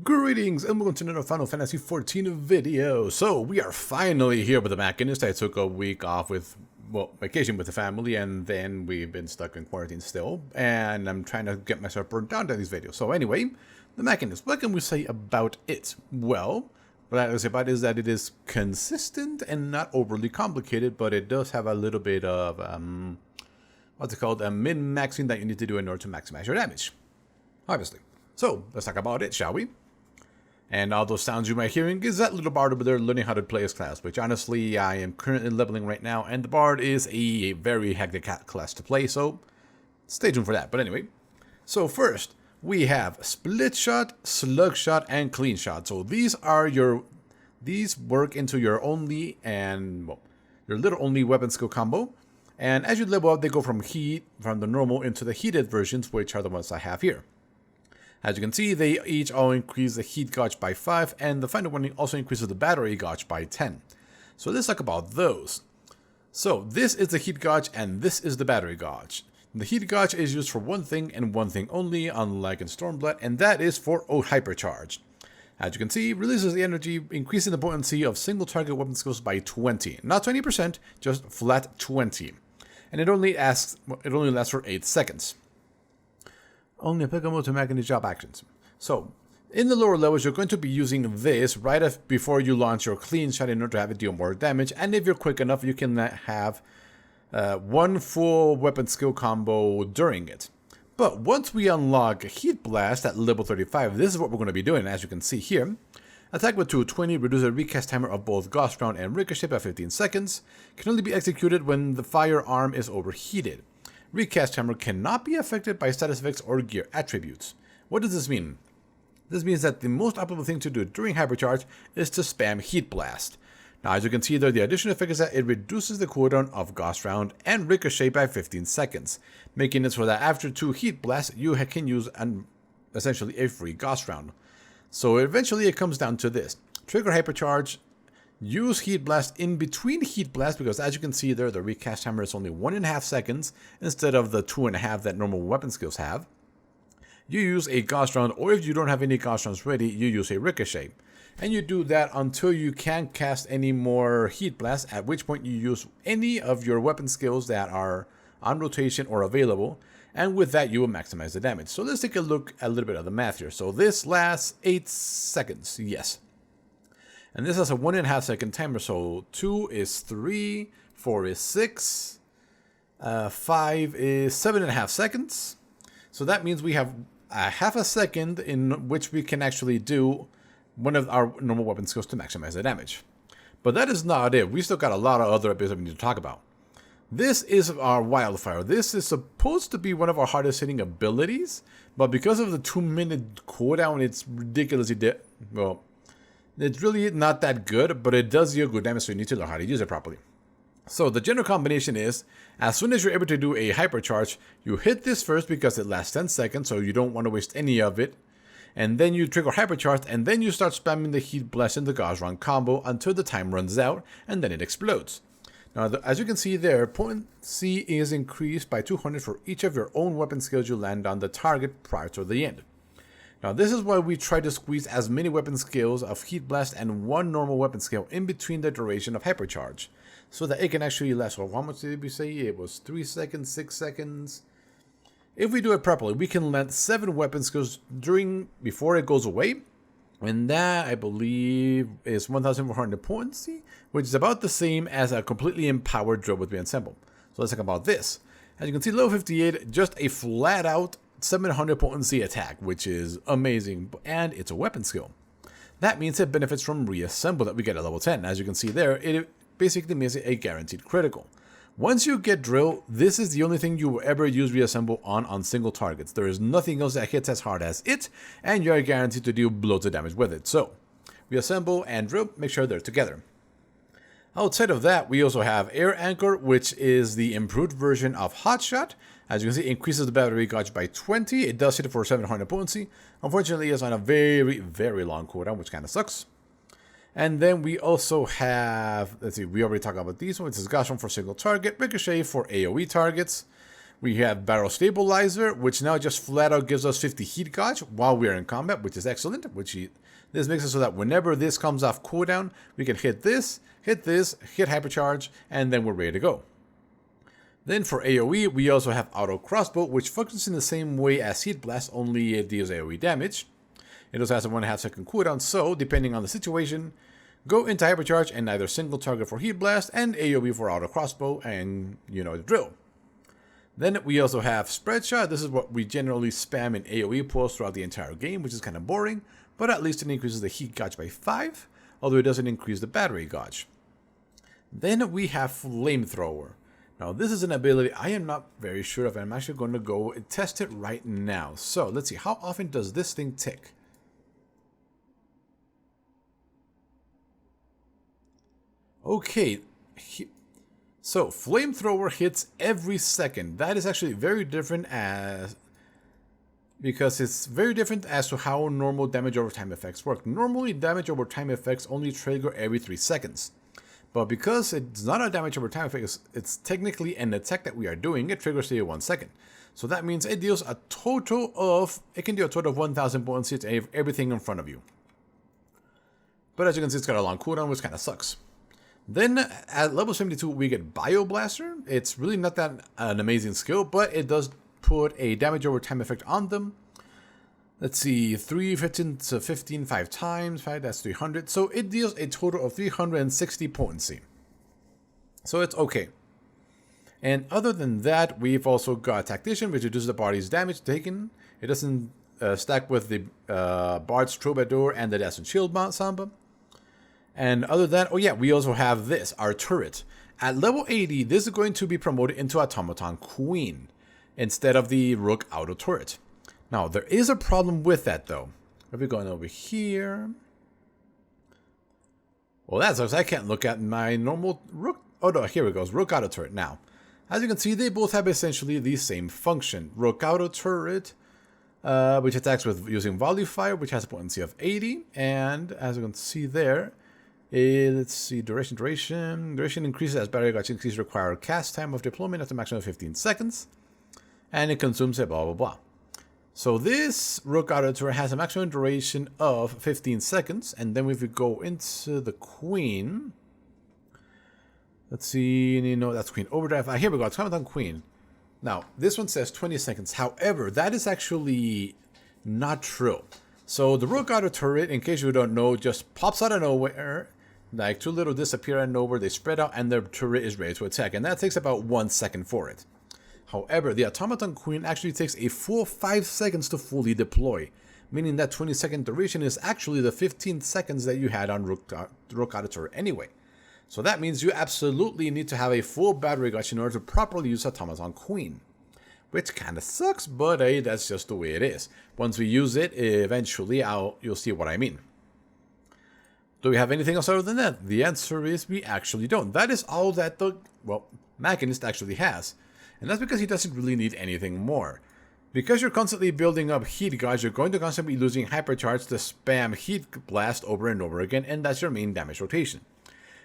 Greetings and welcome to another Final Fantasy XIV video. So we are finally here with the Machinist. I took a week off with, vacation with the family, and then we've been stuck in quarantine still, and I'm trying to get myself burned down to these videos. So anyway, the Machinist, what can we say about it? Well, what I can say about it is that it is consistent and not overly complicated, but it does have a little bit of, what's it called, a min-maxing that you need to do in order to maximize your damage, obviously. So, let's talk about it, shall we? And all those sounds you might be hearing is that little bard over there learning how to play his class, which honestly I am currently leveling right now, and the bard is a very hectic class to play, so stay tuned for that. But anyway, so first we have Split Shot, Slug Shot, and Clean Shot. So these work into your only and, your little only weapon skill combo. And as you level up, they go from the normal into the heated versions, which are the ones I have here. As you can see, they each all increase the heat gauge by 5, and the final one also increases the battery gauge by 10. So let's talk about those. So this is the heat gauge, and this is the battery gauge. The heat gauge is used for one thing and one thing only, unlike in Stormblood, and that is for Hypercharge. As you can see, releases the energy, increasing the potency of single target weapon skills by 20. Not 20%, just flat 20. And it only lasts for 8 seconds. Only applicable to Machinist job actions. So, in the lower levels, you're going to be using this right before you launch your Clean Shot in order to have it deal more damage. And if you're quick enough, you can have one full weapon skill combo during it. But once we unlock Heat Blast at level 35, this is what we're going to be doing. As you can see here, attack with 220 reduces the recast timer of both Ghost Round and Ricochet by 15 seconds. Can only be executed when the firearm is overheated. Recast timer cannot be affected by status effects or gear attributes. What does this mean? This means that the most optimal thing to do during Hypercharge is to spam Heat Blast. Now, as you can see there, the additional effect is that it reduces the cooldown of Ghost Round and Ricochet by 15 seconds, making it so that after 2 Heat Blasts, you can use essentially a free Ghost Round. So eventually it comes down to this. Trigger Hypercharge, use Heat Blast in between Heat Blast, because as you can see there, the recast timer is only 1.5 seconds instead of the 2.5 that normal weapon skills have. You use a Ghost Round, or if you don't have any Ghost Rounds ready, you use a Ricochet. And you do that until you can't cast any more Heat Blast, at which point you use any of your weapon skills that are on rotation or available, and with that you will maximize the damage. So let's take a look at a little bit of the math here. So this lasts 8 seconds, yes. And this has a 1.5 second timer, so 2 is 3, 4 is 6, 5 is 7.5 seconds. So that means we have a half a second in which we can actually do one of our normal weapon skills to maximize the damage. But that is not it. We still got a lot of other abilities we need to talk about. This is our Wildfire. This is supposed to be one of our hardest hitting abilities, but because of the 2-minute cooldown, it's ridiculously it's really not that good, but it does deal good damage, so you need to learn how to use it properly. So the general combination is, as soon as you're able to do a Hypercharge, you hit this first because it lasts 10 seconds, so you don't want to waste any of it. And then you trigger Hypercharge, and then you start spamming the Heat Blast and the Ghost Round combo until the time runs out, and then it explodes. Now, as you can see there, potency is increased by 200 for each of your own weapon skills you land on the target prior to the end. Now, this is why we try to squeeze as many weapon skills of Heat Blast and one normal weapon skill in between the duration of Hypercharge, so that it can actually last. Well, how much did we say? It was 3 seconds, 6 seconds. If we do it properly, we can land 7 weapon skills before it goes away, and that, I believe, is 1,400 potency, which is about the same as a completely empowered drill with reassemble. So let's talk about this. As you can see, level 58, just a flat-out 700 potency attack, which is amazing, and it's a weapon skill. That means it benefits from reassemble that we get at level 10. As you can see there, it basically makes it a guaranteed critical. Once you get drill, this is the only thing you will ever use reassemble on single targets. There is nothing else that hits as hard as it, and you are guaranteed to deal loads of damage with it. So, reassemble and drill, make sure they're together. Outside of that, we also have Air Anchor, which is the improved version of Hotshot. As you can see, it increases the battery gauge by 20. It does hit it for 700 potency. Unfortunately, it's on a very, very long cooldown, which kind of sucks. And then we also have, let's see, we already talked about these ones. This is Ghost Round for single target, Ricochet for AoE targets. We have Barrel Stabilizer, which now just flat out gives us 50 heat gauge while we are in combat, which is excellent. This makes it so that whenever this comes off cooldown, we can hit this, hit Hypercharge, and then we're ready to go. Then for AoE, we also have Auto Crossbow, which functions in the same way as Heat Blast, only it deals AoE damage. It also has a 1.5 second cooldown, so depending on the situation, go into Hypercharge and either single target for Heat Blast and AoE for Auto Crossbow, and you know the drill. Then we also have Spreadshot. This is what we generally spam in AoE pulls throughout the entire game, which is kind of boring, but at least it increases the heat gauge by 5, although it doesn't increase the battery gauge. Then we have Flamethrower. Now this is an ability I am not very sure of, and I'm actually going to go and test it right now. So let's see, how often does this thing tick? Okay, so Flamethrower hits every second. That is actually very different because it's very different as to how normal damage over time effects work. Normally, damage over time effects only trigger every 3 seconds. But because it's not a damage over time effect, it's technically an attack that we are doing, it triggers every 1 second. So that means it deals a total of, it can do a total of 1000 points to everything in front of you. But as you can see, it's got a long cooldown, which kind of sucks. Then at level 72, we get Bio Blaster. It's really not that an amazing skill, but it does put a damage over time effect on them. Let's see, 315 to 15, 5 times, 5, that's 300. So it deals a total of 360 potency. So it's okay. And other than that, we've also got Tactician, which reduces the body's damage taken. It doesn't stack with the Bard's Troubadour and the Dash and Shield Samba. And other than that, oh yeah, we also have this, our turret. At level 80, this is going to be promoted into Automaton Queen instead of the Rocado Turret. Now, there is a problem with that, though. If we're going over here... Well, that sucks. I can't look at my normal Rook... Oh, no, here it goes. Rocado Turret. Now, as you can see, they both have essentially the same function. Rocado Turret, which attacks with using Wildfire, which has a potency of 80. And, as you can see there... let's see, duration increases as battery gauge increase require cast time of deployment at a maximum of 15 seconds. And it consumes a blah blah blah. So this Rocado Turret has a maximum duration of 15 seconds. And then if we go into the Queen, let's see, you know, that's Queen Overdrive. Here we go, it's Automaton Queen. Now, this one says 20 seconds. However, that is actually not true. So the Rocado Turret, in case you don't know, just pops out of nowhere. Like 2 little disappear out of nowhere, they spread out, and the turret is ready to attack. And that takes about 1 second for it. However, the Automaton Queen actually takes a full 5 seconds to fully deploy. Meaning that 20-second duration is actually the 15 seconds that you had on Rocado Turret anyway. So that means you absolutely need to have a full battery gauge in order to properly use Automaton Queen. Which kind of sucks, but hey, that's just the way it is. Once we use it, eventually you'll see what I mean. Do we have anything else other than that? The answer is we actually don't. That is all that the, well, Machinist actually has. And that's because he doesn't really need anything more. Because you're constantly building up heat gauge, you're going to constantly be losing hypercharge to spam heat blast over and over again, and that's your main damage rotation.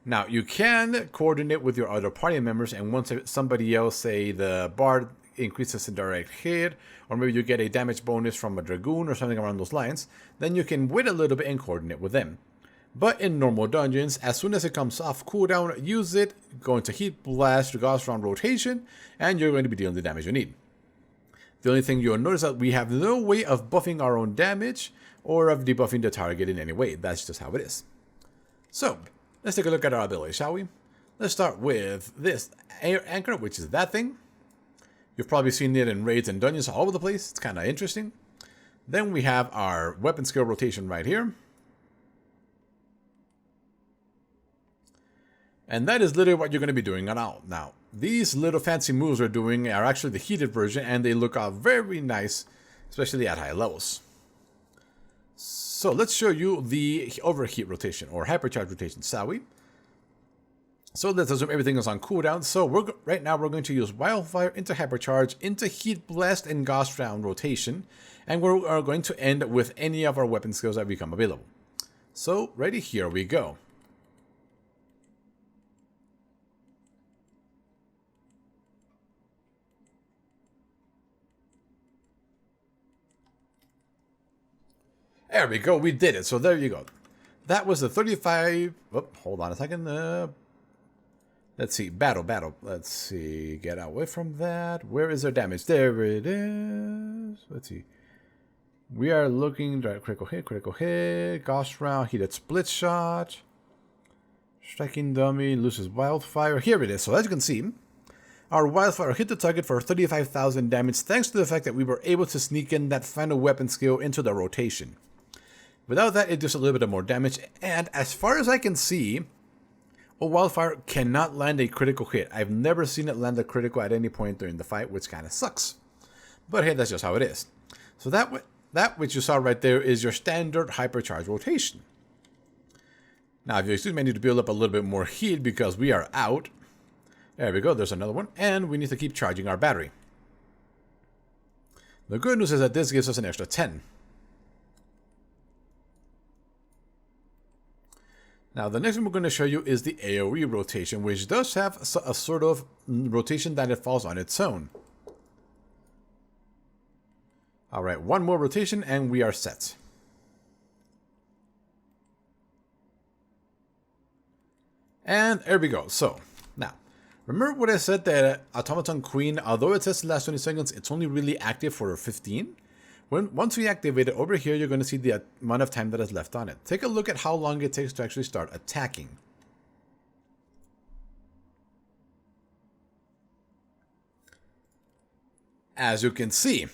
Now, you can coordinate with your other party members, and once somebody else, say the Bard, increases a direct hit, or maybe you get a damage bonus from a Dragoon or something around those lines, then you can wait a little bit and coordinate with them. But in normal dungeons, as soon as it comes off cooldown, use it, go into Heat Blast, Gauss Round Rotation, and you're going to be dealing the damage you need. The only thing you'll notice is that we have no way of buffing our own damage, or of debuffing the target in any way. That's just how it is. So, let's take a look at our ability, shall we? Let's start with this Air Anchor, which is that thing. You've probably seen it in raids and dungeons all over the place. It's kind of interesting. Then we have our weapon skill rotation right here. And that is literally what you're going to be doing now. These little fancy moves we're doing are actually the heated version, and they look very nice, especially at high levels. So let's show you the overheat rotation, or hypercharge rotation, shall we? So let's assume everything is on cooldown. So right now we're going to use Wildfire into Hypercharge, into Heat Blast and Gauss Round Rotation. And we're going to end with any of our weapon skills that become available. So ready, here we go. There we go, we did it. So there you go. That was the 35... Oh, hold on a second. Let's see, battle. Let's see, get away from that. Where is our damage? There it is. Let's see. We are looking at critical hit, ghost round, heated split shot, striking dummy, loses wildfire. Here it is. So as you can see, our wildfire hit the target for 35,000 damage thanks to the fact that we were able to sneak in that final weapon skill into the rotation. Without that, it does a little bit of more damage, and as far as I can see, a wildfire cannot land a critical hit. I've never seen it land a critical at any point during the fight, which kind of sucks. But hey, that's just how it is. So that which you saw right there is your standard hypercharge rotation. Now, if you excuse me, I need to build up a little bit more heat because we are out. There we go, there's another one, and we need to keep charging our battery. The good news is that this gives us an extra 10. Now, the next one we're going to show you is the Aoe Rotation, which does have a sort of rotation that it falls on its own. Alright, one more rotation and we are set. And there we go. So, now, remember what I said that Automaton Queen, although it says last 20 seconds, it's only really active for 15? Once we activate it, over here you're going to see the amount of time that is left on it. Take a look at how long it takes to actually start attacking. As you can see,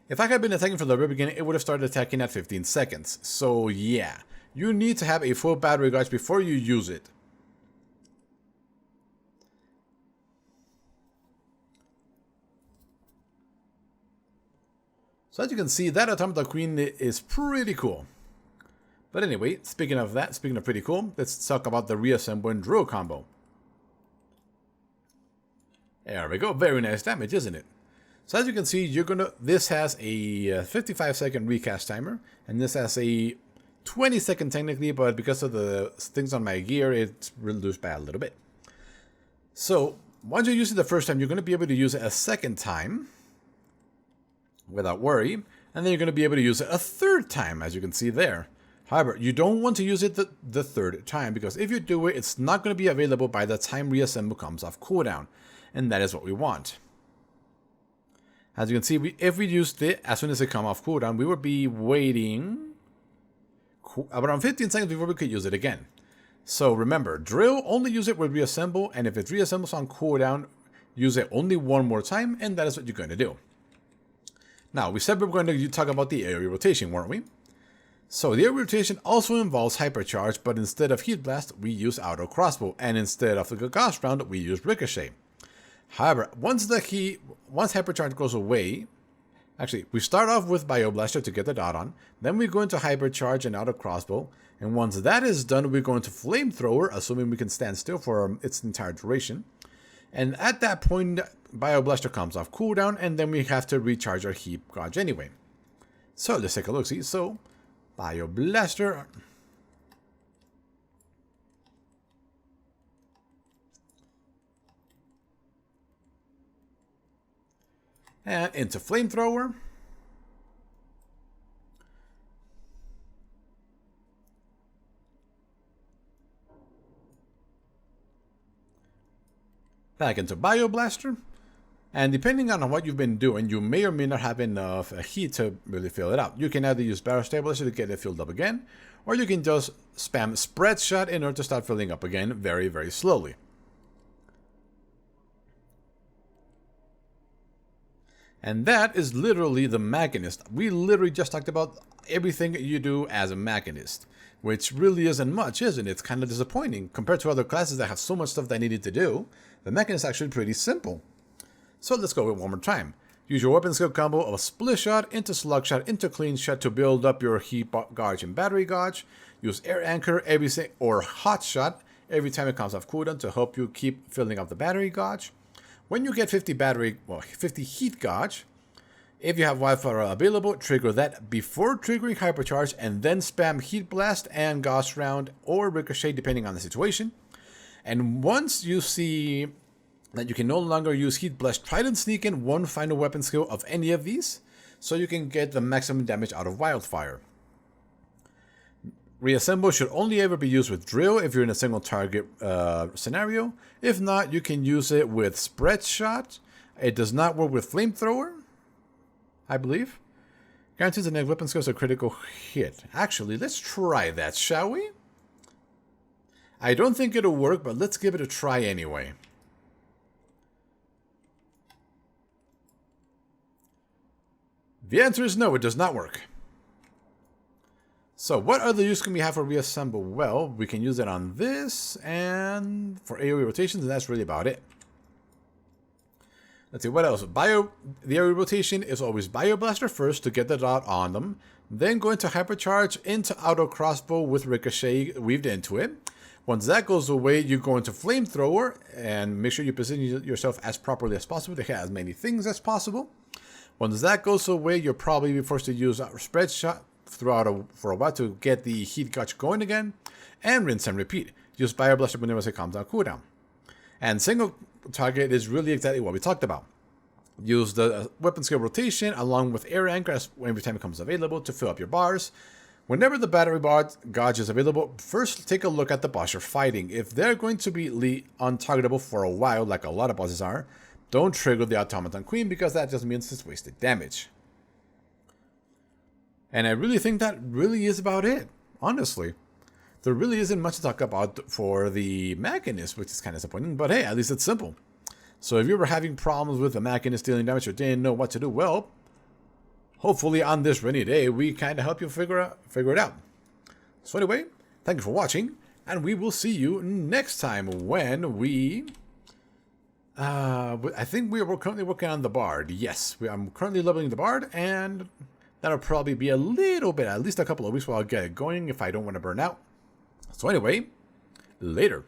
if I had been attacking from the very beginning, it would have started attacking at 15 seconds. So yeah, you need to have a full battery gauge before you use it. So as you can see, that Automata Queen is pretty cool. But anyway, speaking of pretty cool, let's talk about the Reassemble and Drill combo. There we go, very nice damage, isn't it? So as you can see, this has a 55-second recast timer, and this has a 20-second technically, but because of the things on my gear, it's reduced by a little bit. So once you use it the first time, you're going to be able to use it a second time without worry, and then you're going to be able to use it a third time, as you can see there. However, you don't want to use it the third time, because if you do it, it's not going to be available by the time Reassemble comes off cooldown, and that is what we want. As you can see, if we used it as soon as it comes off cooldown, we would be waiting around 15 seconds before we could use it again. So remember, Drill, only use it with Reassemble, and if it reassembles on cooldown, use it only one more time, and that is what you're going to do. Now, we said we were going to talk about the Aoe Rotation, weren't we? So the Aoe Rotation also involves Hypercharge, but instead of Heat Blast, we use Auto Crossbow, and instead of the Ghost Round, we use Ricochet. However, once Hypercharge goes away, actually, we start off with Bioblaster to get the dot on, then we go into Hypercharge and Auto Crossbow, and once that is done, we go into Flamethrower, assuming we can stand still for its entire duration. And at that point, Bioblaster comes off cooldown, and then we have to recharge our Heat Gauge anyway. So let's take a look. See, so Bioblaster. And into Flamethrower. Back into Bioblaster. And depending on what you've been doing, you may or may not have enough heat to really fill it up. You can either use Barrel Stabilizer to get it filled up again, or you can just spam Spreadshot in order to start filling up again very, very slowly. And that is literally the Machinist. We literally just talked about everything you do as a Machinist, which really isn't much, isn't it? It's kind of disappointing. Compared to other classes that have so much stuff they needed to do, the Machinist is actually pretty simple. So let's go with one more time. Use your weapon skill combo of Split Shot into Slug Shot into Clean Shot to build up your Heat Gauge and Battery Gauge. Use Air Anchor or Hot Shot every time it comes off cooldown to help you keep filling up the Battery Gauge. When you get 50 Heat Gauge, if you have Wildfire available, trigger that before triggering Hypercharge and then spam Heat Blast and Ghost Round or Ricochet depending on the situation. And once you see that you can no longer use Heat Blast, try to sneak in one final weapon skill of any of these so you can get the maximum damage out of Wildfire. Reassemble should only ever be used with drill if you're in a single target scenario. If not, you can use it with Spreadshot. It does not work with Flamethrower, I believe. Guarantees the next weapon skills a critical hit. Actually, let's try that, shall we? I don't think it'll work, but let's give it a try anyway. The answer is no, it does not work. So what other use can we have for reassemble? Well, we can use it on this and for Aoe rotations, and that's really about it. Let's see, what else? The Aoe rotation is always Bio Blaster first to get the dot on them, then go into Hypercharge into Auto Crossbow with Ricochet weaved into it. Once that goes away, you go into Flamethrower and make sure you position yourself as properly as possible to hit as many things as possible. Once that goes away, you'll probably be forced to use Spreadshot for a while to get the heat gauge going again, and rinse and repeat. Use Bio Blaster whenever it comes down cooldown. And single target is really exactly what we talked about. Use the weapon skill rotation along with air anchor every time it becomes available to fill up your bars. Whenever the battery bar gauge is available, first take a look at the boss you're fighting. If they're going to be untargetable for a while, like a lot of bosses are, don't trigger the Automaton Queen because that just means it's wasted damage. And I really think that really is about it, honestly. There really isn't much to talk about for the Machinist, which is kind of disappointing, but hey, at least it's simple. So if you were having problems with the Machinist dealing damage or didn't know what to do, well, hopefully on this rainy day, we kind of help you figure it out. So anyway, thank you for watching, and we will see you next time when we... I think we're currently working on the Bard. Yes, I'm currently leveling the Bard, and that'll probably be a little bit, at least a couple of weeks while I get it going if I don't want to burn out. So anyway, later.